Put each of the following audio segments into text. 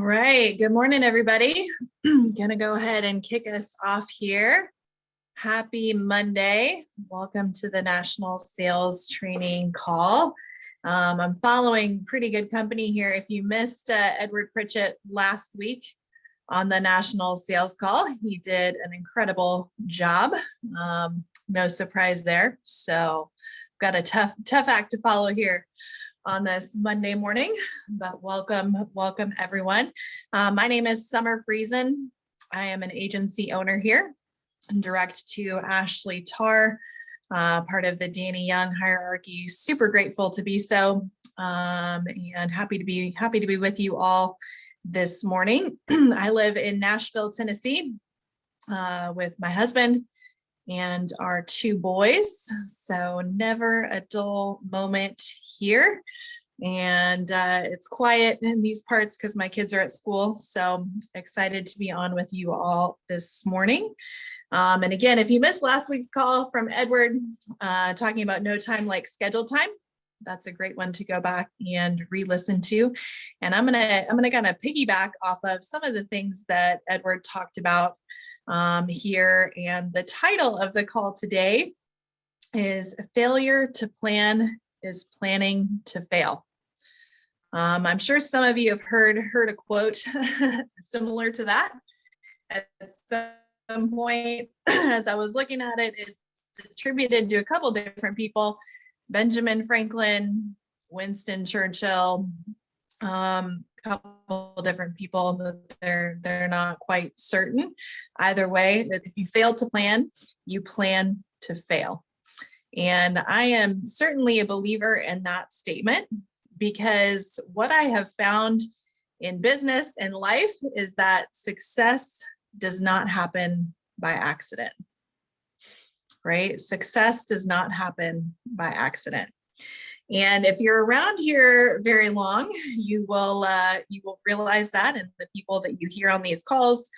right. Good morning, everybody. Gonna go ahead and kick us off here. Happy Monday. Welcome to the National Sales Training Call. I'm following pretty good company here. If you missed Edward Pritchett last week on the National Sales Call, he did an incredible job. No surprise there. So got a tough act to follow here on this Monday morning, but welcome everyone. My name is Summer Friesen. I am an agency owner here and direct to Ashley Tarr, part of the Danny Young hierarchy. Super grateful to be so, and happy to be with you all this morning. I live in Nashville, Tennessee, with my husband and our two boys. So never a dull moment here. And it's quiet in these parts because my kids are at school. So excited to be on with you all this morning. And again, if you missed last week's call from Edward, talking about no time like scheduled time, that's a great one to go back and re-listen to. And I'm gonna kind of piggyback off of some of the things that Edward talked about here. And the title of the call today is Failure to Plan is Planning to Fail. I'm sure some of you have heard a quote similar to that at some point. As I was looking at it, it's attributed to a couple different people: Benjamin Franklin, Winston Churchill, couple different people that they're not quite certain. Either way, that if you fail to plan, you plan to fail. And I am certainly a believer in that statement, because what I have found in business and life is that success does not happen by accident, right? Success does not happen by accident. And if you're around here very long, you will realize that. And the people that you hear on these calls,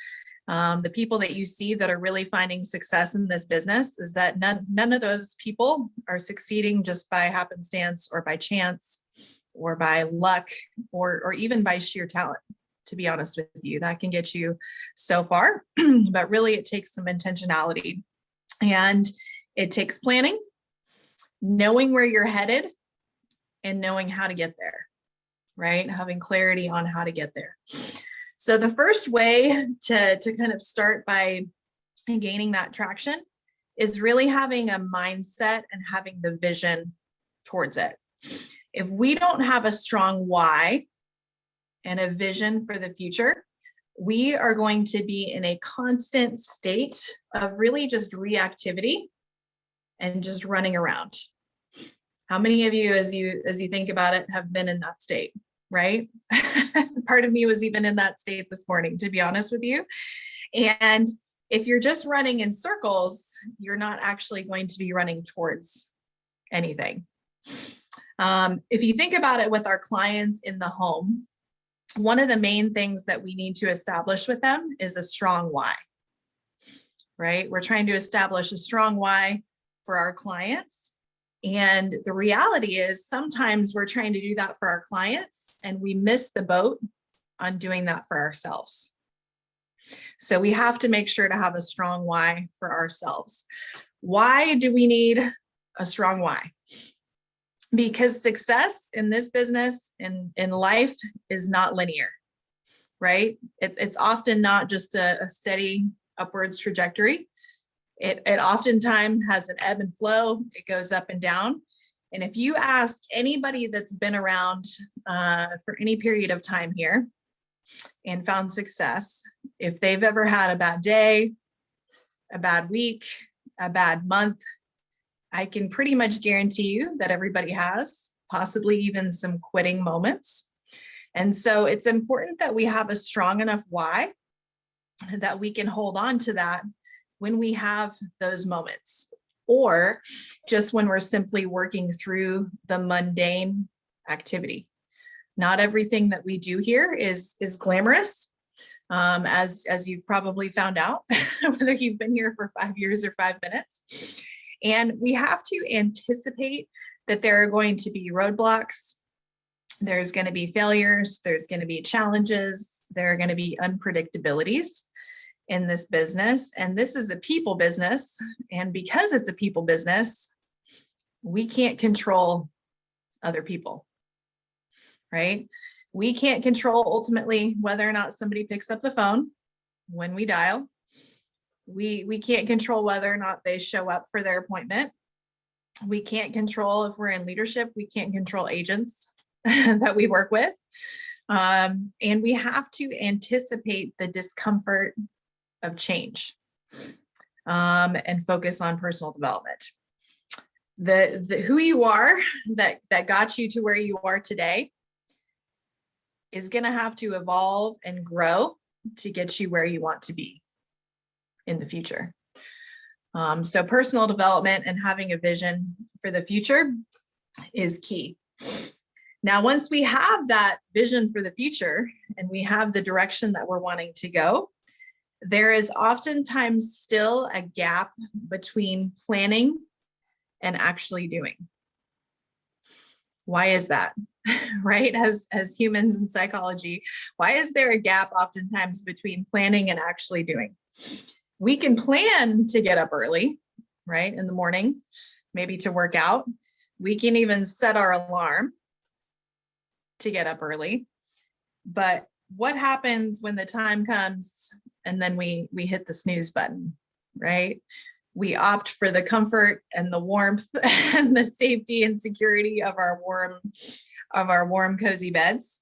the people that you see that are really finding success in this business, is that none of those people are succeeding just by happenstance or by chance or by luck or even by sheer talent. To be honest with you, that can get you so far, but really it takes some intentionality, and it takes planning, knowing where you're headed, and knowing how to get there, right? Having clarity on how to get there. So the first way to kind of start by gaining that traction is really having a mindset and having the vision towards it. If we don't have a strong why and a vision for the future, we are going to be in a constant state of really just reactivity and just running around. How many of you, as you think about it, have been in that state, right? Part of me was even in that state this morning, to be honest with you. And if you're just running in circles, you're not actually going to be running towards anything. If you think about it with our clients in the home, one of the main things that we need to establish with them is a strong why, right? We're trying to establish a strong why for our clients. And the reality is sometimes we're trying to do that for our clients and we miss the boat on doing that for ourselves. So we have to make sure to have a strong why for ourselves. Why do we need a strong why? Because success in this business and in life is not linear, right? It's often not just a steady upwards trajectory. It oftentimes has an ebb and flow. It goes up and down. And if you ask anybody that's been around for any period of time here and found success, if they've ever had a bad day, a bad week, a bad month, I can pretty much guarantee you that everybody has, possibly even some quitting moments. And so it's important that we have a strong enough why that we can hold on to that when we have those moments, or just when we're simply working through the mundane activity. Not everything that we do here is glamorous, as you've probably found out, whether you've been here for 5 years or 5 minutes. And we have to anticipate that there are going to be roadblocks. There's going to be failures. There's going to be challenges. There are going to be unpredictabilities in this business. And this is a people business. And because it's a people business, we can't control other people, right? We can't control ultimately whether or not somebody picks up the phone when we dial. We can't control whether or not they show up for their appointment. We can't control if we're in leadership. We can't control agents that we work with. And we have to anticipate the discomfort of change and focus on personal development. The who you are that got you to where you are today is going to have to evolve and grow to get you where you want to be in the future. So personal development and having a vision for the future is key. Now, once we have that vision for the future and we have the direction that we're wanting to go, there is oftentimes still a gap between planning and actually doing. Why is that? Right? As humans in psychology, why is there a gap oftentimes between planning and actually doing? We can plan to get up early, right, in the morning, maybe to work out. We can even set our alarm to get up early. But what happens when the time comes and then we hit the snooze button, right? We opt for the comfort and the warmth and the safety and security of our warm, cozy beds.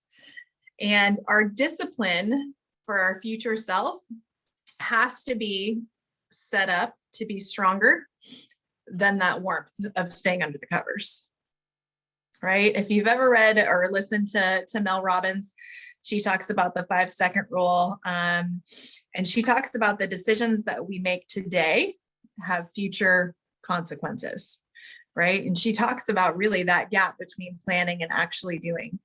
And our discipline for our future self has to be set up to be stronger than that warmth of staying under the covers, right? If you've ever read or listened to Mel Robbins, she talks about the 5-second rule. And she talks about the decisions that we make today have future consequences, right? And she talks about really that gap between planning and actually doing.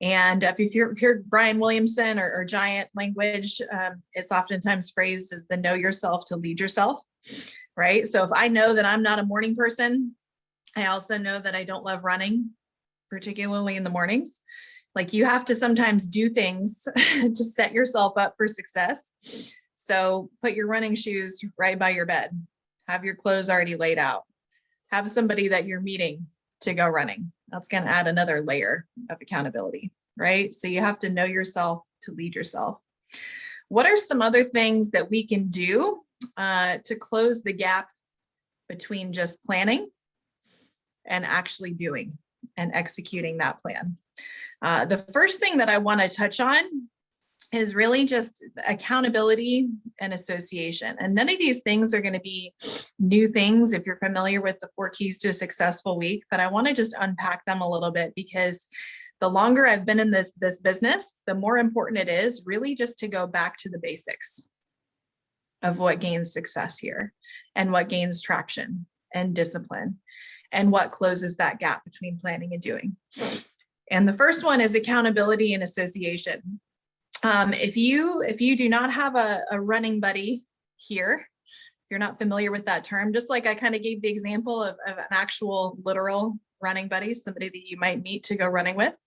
And if you've heard Brian Williamson or giant language, it's oftentimes phrased as the know yourself to lead yourself, right? So if I know that I'm not a morning person, I also know that I don't love running, particularly in the mornings. Like you have to sometimes do things to set yourself up for success. So put your running shoes right by your bed. Have your clothes already laid out. Have somebody that you're meeting to go running. That's going to add another layer of accountability, right? So you have to know yourself to lead yourself. What are some other things that we can do to close the gap between just planning and actually doing and executing that plan? The first thing that I want to touch on is really just accountability and association. And none of these things are going to be new things if you're familiar with the 4 keys to a successful week, but I want to just unpack them a little bit because the longer I've been in this business, the more important it is really just to go back to the basics of what gains success here and what gains traction and discipline and what closes that gap between planning and doing. And the first one is accountability and association. If you do not have a running buddy here, if you're not familiar with that term, just like I kind of gave the example of an actual literal running buddy, somebody that you might meet to go running with.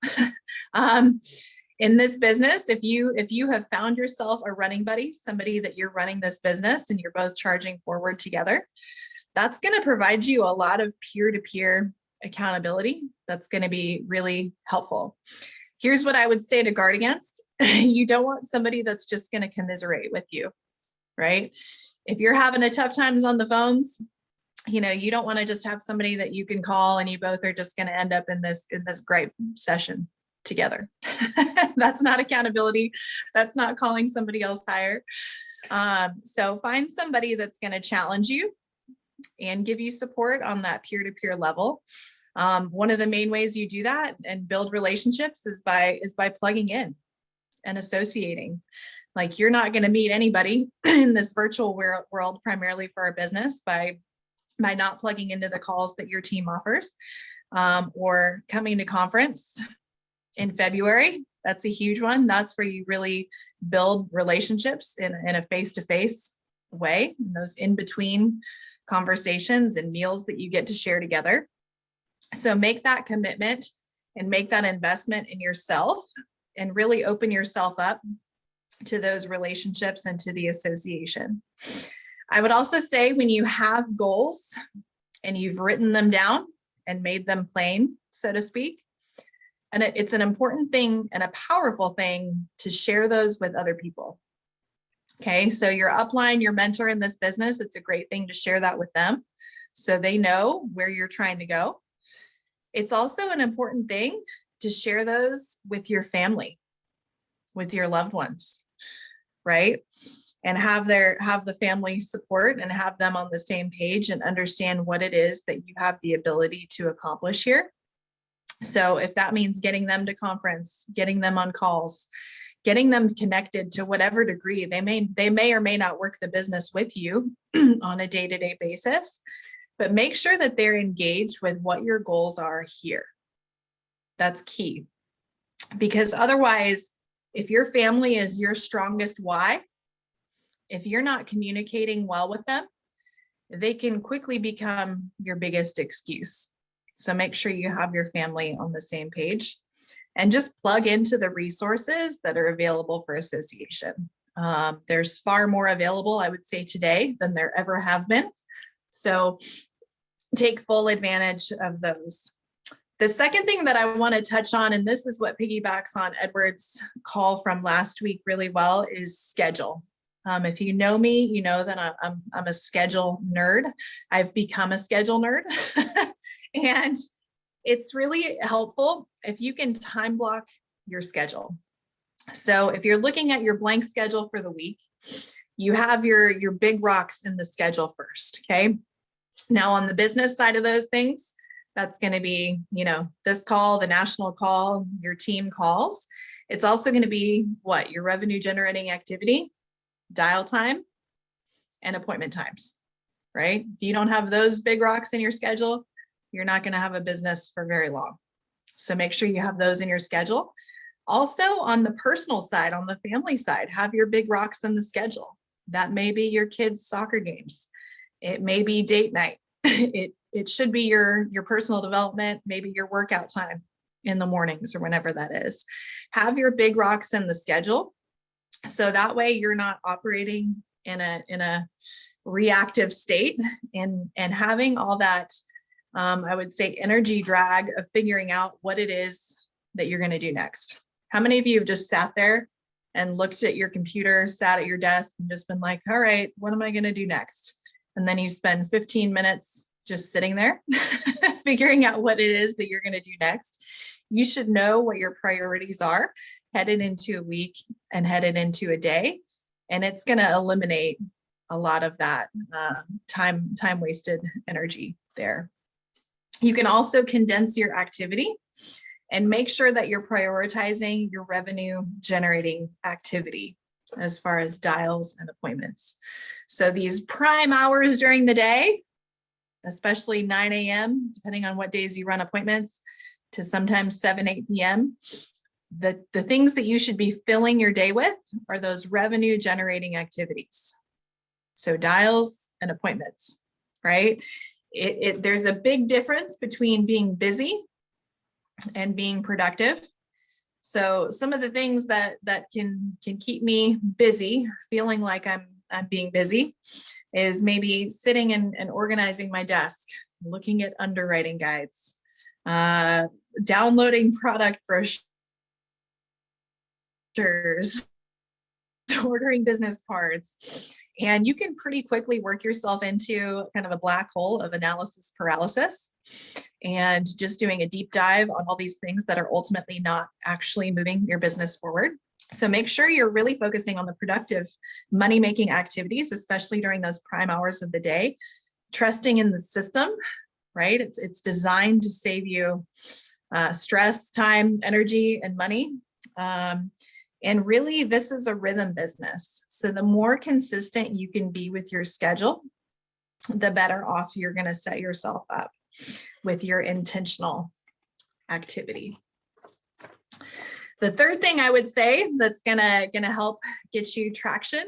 In this business, if you have found yourself a running buddy, somebody that you're running this business and you're both charging forward together, that's going to provide you a lot of peer-to-peer accountability. That's going to be really helpful. Here's what I would say to guard against. You don't want somebody that's just going to commiserate with you, right? If you're having a tough times on the phones, you don't want to just have somebody that you can call and you both are just going to end up in this gripe session together. That's not accountability. That's not calling somebody else higher. So find somebody that's going to challenge you and give you support on that peer-to-peer level. One of the main ways you do that and build relationships is by plugging in and associating. Like you're not going to meet anybody in this virtual world primarily for our business by not plugging into the calls that your team offers, or coming to conference in February. That's a huge one. That's where you really build relationships in a face-to-face way, those in-between conversations and meals that you get to share together. So make that commitment and make that investment in yourself and really open yourself up to those relationships and to the association. I would also say when you have goals and you've written them down and made them plain, so to speak, and it's an important thing and a powerful thing to share those with other people. Okay, so your upline, your mentor in this business, it's a great thing to share that with them so they know where you're trying to go. It's also an important thing to share those with your family, with your loved ones, right? And have the family support and have them on the same page and understand what it is that you have the ability to accomplish here. So if that means getting them to conference, getting them on calls, getting them connected to whatever degree, they may or may not work the business with you on a day-to-day basis, but make sure that they're engaged with what your goals are here. That's key. Because otherwise, if your family is your strongest why, if you're not communicating well with them, they can quickly become your biggest excuse. So make sure you have your family on the same page and just plug into the resources that are available for association. There's far more available, I would say, today than there ever have been. So take full advantage of those. The second thing that I want to touch on, and this is what piggybacks on Edward's call from last week really well, is schedule. If you know me, you know that I'm a schedule nerd. I've become a schedule nerd. And it's really helpful if you can time block your schedule. So if you're looking at your blank schedule for the week, you have your big rocks in the schedule first, okay? Now on the business side of those things, that's going to be, this call, the national call, your team calls. It's also going to be what? Your revenue generating activity, dial time, and appointment times, right? If you don't have those big rocks in your schedule, you're not going to have a business for very long. So make sure you have those in your schedule. Also on the personal side, on the family side, have your big rocks in the schedule. That may be your kids' soccer games. It may be date night. It should be your personal development, maybe your workout time in the mornings or whenever that is. Have your big rocks in the schedule. So that way you're not operating in a reactive state and having all that, I would say, energy drag of figuring out what it is that you're going to do next. How many of you have just sat there and looked at your computer, sat at your desk and just been like, all right, what am I going to do next? And then you spend 15 minutes just sitting there figuring out what it is that you're going to do next. You should know what your priorities are headed into a week and headed into a day. And it's going to eliminate a lot of that time wasted energy there. You can also condense your activity and make sure that you're prioritizing your revenue generating activity as far as dials and appointments. So these prime hours during the day, especially 9 a.m., depending on what days you run appointments, to sometimes 7, 8 p.m., the things that you should be filling your day with are those revenue generating activities. So dials and appointments, right? There's a big difference between being busy and being productive. So some of the things that can keep me busy, feeling like I'm being busy, is maybe sitting and organizing my desk, looking at underwriting guides, downloading product brochures, ordering business cards. And you can pretty quickly work yourself into kind of a black hole of analysis paralysis and just doing a deep dive on all these things that are ultimately not actually moving your business forward. So make sure you're really focusing on the productive money-making activities, especially during those prime hours of the day, trusting in the system, right? It's designed to save you stress, time, energy, and money. And really, this is a rhythm business. So the more consistent you can be with your schedule, the better off you're going to set yourself up with your intentional activity. The third thing I would say that's gonna help get you traction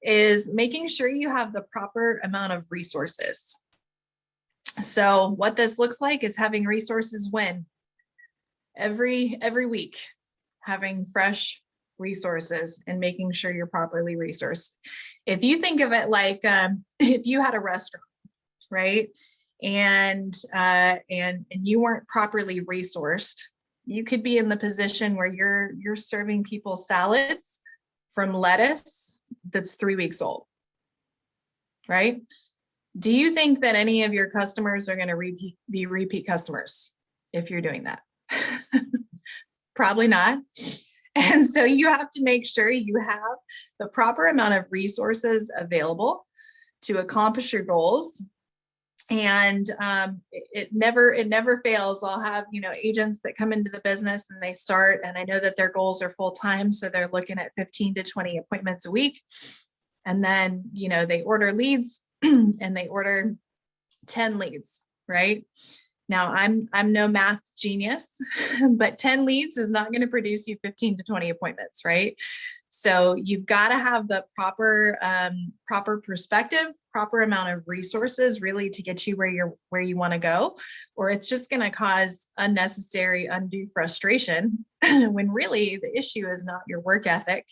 is making sure you have the proper amount of resources. So what this looks like is having resources when every week, having fresh resources and making sure you're properly resourced. If you think of it like if you had a restaurant, right, and you weren't properly resourced, you could be in the position where you're serving people salads from lettuce that's 3 weeks old, right? Do you think that any of your customers are going to be repeat customers if you're doing that? Probably not. And so you have to make sure you have the proper amount of resources available to accomplish your goals. And it never fails. I'll have, agents that come into the business and they start, and I know that their goals are full time. So they're looking at 15 to 20 appointments a week. And then, they order leads and they order 10 leads, right? Now I'm no math genius, but 10 leads is not going to produce you 15 to 20 appointments, right? So you've got to have the proper perspective, proper amount of resources really to get you where you want to go, or it's just going to cause unnecessary, undue frustration when really the issue is not your work ethic.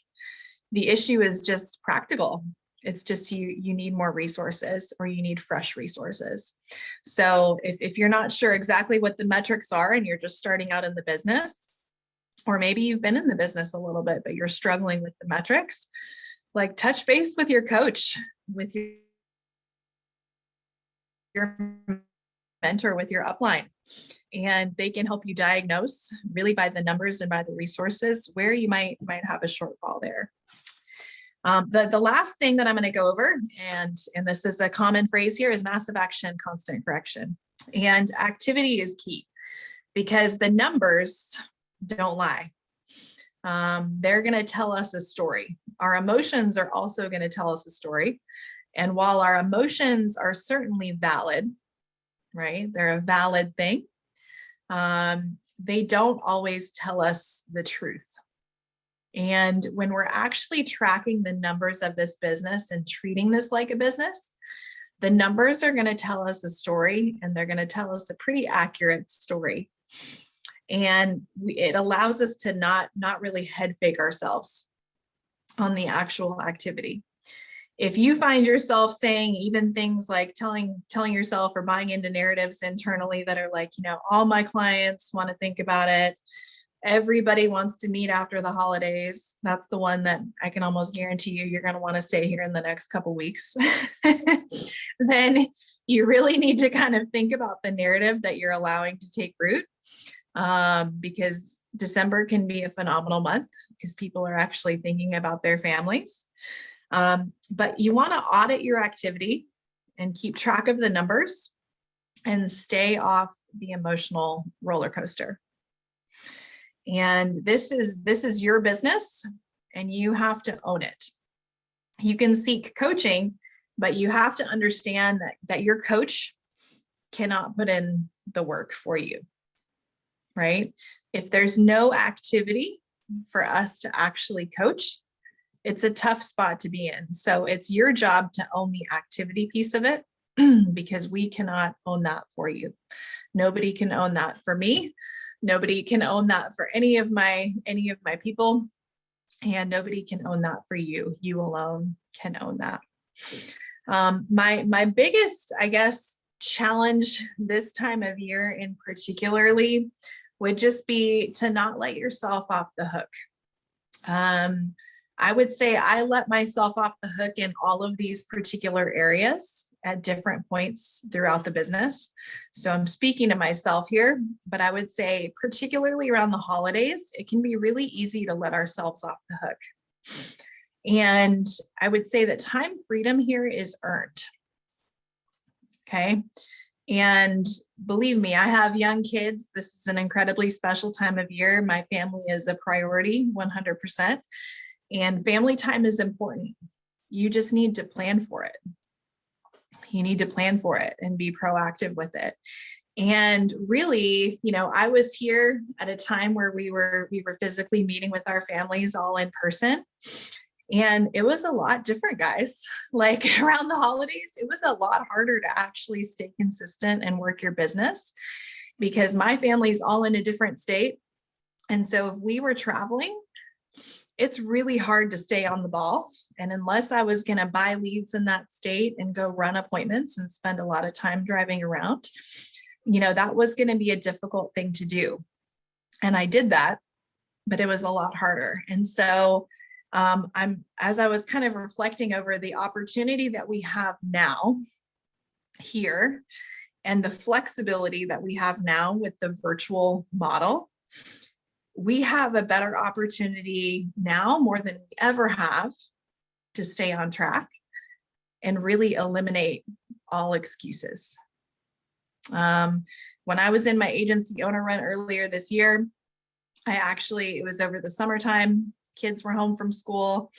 The issue is just practical. It's just you need more resources, or you need fresh resources. So if you're not sure exactly what the metrics are and you're just starting out in the business, or maybe you've been in the business a little bit, but you're struggling with the metrics, like touch base with your coach, with your mentor, with your upline, and they can help you diagnose really by the numbers and by the resources where you might have a shortfall there. The last thing that I'm going to go over, and this is a common phrase here, is massive action, constant correction. And activity is key because the numbers don't lie. They're going to tell us a story. Our emotions are also going to tell us a story. And while our emotions are certainly valid, right? They're a valid thing. They don't always tell us the truth. And when we're actually tracking the numbers of this business and treating this like a business, the numbers are going to tell us a story, and they're going to tell us a pretty accurate story. And it allows us to not really head fake ourselves on the actual activity. If you find yourself saying even things like telling yourself or buying into narratives internally that are like, all my clients want to think about it, everybody wants to meet after the holidays, that's the one that I can almost guarantee you're going to want to say here in the next couple weeks, then you really need to kind of think about the narrative that you're allowing to take root, because December can be a phenomenal month because people are actually thinking about their families. But you want to audit your activity and keep track of the numbers and stay off the emotional roller coaster. And this is your business, and you have to own it. You can seek coaching, but you have to understand that your coach cannot put in the work for you, right? If there's no activity for us to actually coach, it's a tough spot to be in. So it's your job to own the activity piece of it, because we cannot own that for you. Nobody can own that for me. Nobody can own that for any of my people, and nobody can own that for you. You alone can own that. My biggest, I guess, challenge this time of year in particularly would just be to not let yourself off the hook. I would say I let myself off the hook in all of these particular areas at different points throughout the business. So I'm speaking to myself here, but I would say particularly around the holidays, it can be really easy to let ourselves off the hook. And I would say that time freedom here is earned. Okay. And believe me, I have young kids. This is an incredibly special time of year. My family is a priority, 100%. And family time is important. You just need to plan for it. You need to plan for it and be proactive with it. And really, I was here at a time where we were physically meeting with our families all in person. And it was a lot different, guys. Like around the holidays, it was a lot harder to actually stay consistent and work your business because my family's all in a different state. And so if we were traveling, it's really hard to stay on the ball. And unless I was going to buy leads in that state and go run appointments and spend a lot of time driving around, that was going to be a difficult thing to do. And I did that, but it was a lot harder. And so as I was kind of reflecting over the opportunity that we have now here and the flexibility that we have now with the virtual model, we have a better opportunity now more than we ever have to stay on track and really eliminate all excuses. When I was in my agency owner run earlier this year, it was over the summertime, kids were home from school,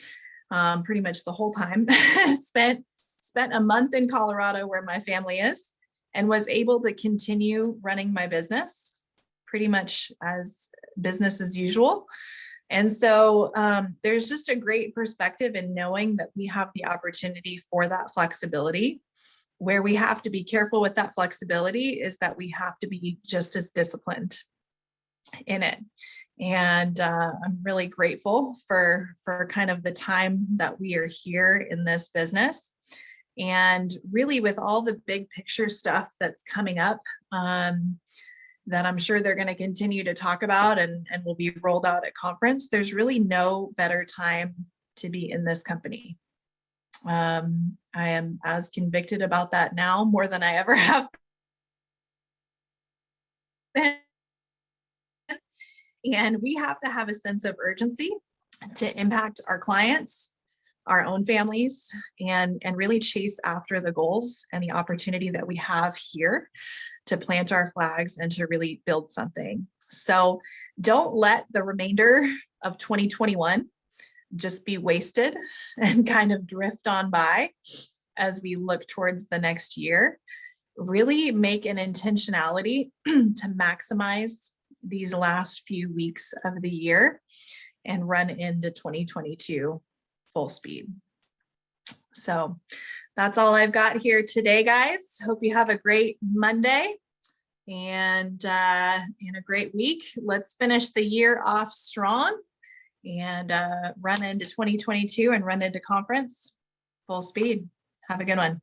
pretty much the whole time, spent a month in Colorado where my family is, and was able to continue running my business pretty much as business as usual. And so there's just a great perspective in knowing that we have the opportunity for that flexibility. Where we have to be careful with that flexibility is that we have to be just as disciplined in it. And I'm really grateful for kind of the time that we are here in this business. And really with all the big picture stuff that's coming up, that I'm sure they're going to continue to talk about and will be rolled out at conference, there's really no better time to be in this company. I am as convicted about that now more than I ever have been. And we have to have a sense of urgency to impact our clients, our own families, and really chase after the goals and the opportunity that we have here to plant our flags and to really build something. So don't let the remainder of 2021 just be wasted and kind of drift on by as we look towards the next year. Really make an intentionality to maximize these last few weeks of the year and run into 2022 full speed. So that's all I've got here today, guys. Hope you have a great Monday and a great week. Let's finish the year off strong and run into 2022 and run into conference full speed. Have a good one.